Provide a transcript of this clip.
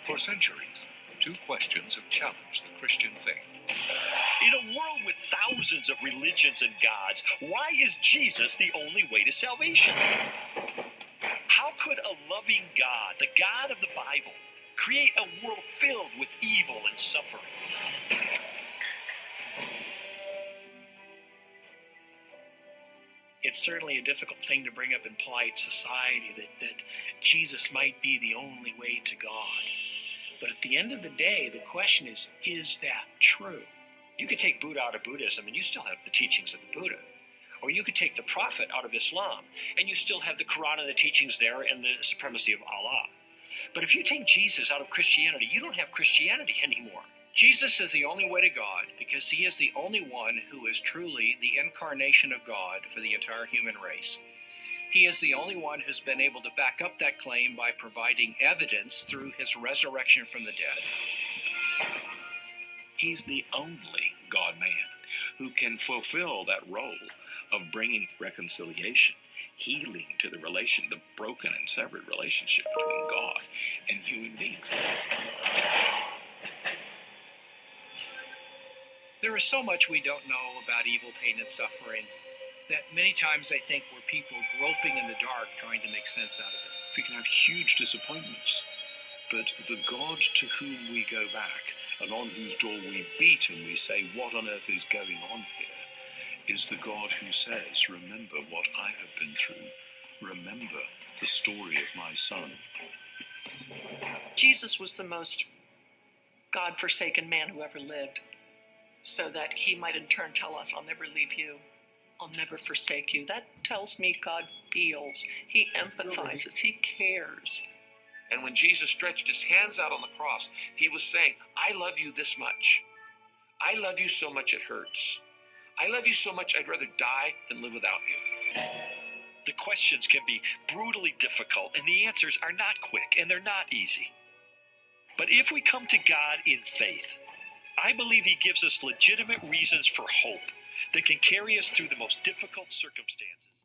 For centuries, two questions have challenged the Christian faith. In a world with thousands of religions and gods, why is Jesus the only way to salvation? How could a loving God, the God of the Bible, create a world filled with evil and suffering? It's certainly a difficult thing to bring up in polite society that Jesus might be the only way to God. But at the end of the day, the question is that true? You could take Buddha out of Buddhism and you still have the teachings of the Buddha. Or you could take the Prophet out of Islam and you still have the Quran and the teachings there and the supremacy of Allah. But if you take Jesus out of Christianity, you don't have Christianity anymore. Jesus is the only way to God because he is the only one who is truly the incarnation of God for the entire human race. He is the only one who's been able to back up that claim by providing evidence through his resurrection from the dead. He's the only God-man who can fulfill that role of bringing reconciliation, healing to the broken and severed relationship between God and human beings. There is so much we don't know about evil, pain, and suffering that many times I think we're people groping in the dark trying to make sense out of it. We can have huge disappointments, but the God to whom we go back and on whose door we beat and we say, what on earth is going on here, is the God who says, remember what I have been through. Remember the story of my son. Jesus was the most God-forsaken man who ever lived, so that he might in turn tell us, I'll never leave you. I'll never forsake you. That tells me God feels. He empathizes. He cares. And when Jesus stretched his hands out on the cross, he was saying, I love you this much. I love you so much it hurts. I love you so much I'd rather die than live without you. The questions can be brutally difficult, and the answers are not quick, and they're not easy. But if we come to God in faith, I believe he gives us legitimate reasons for hope that can carry us through the most difficult circumstances.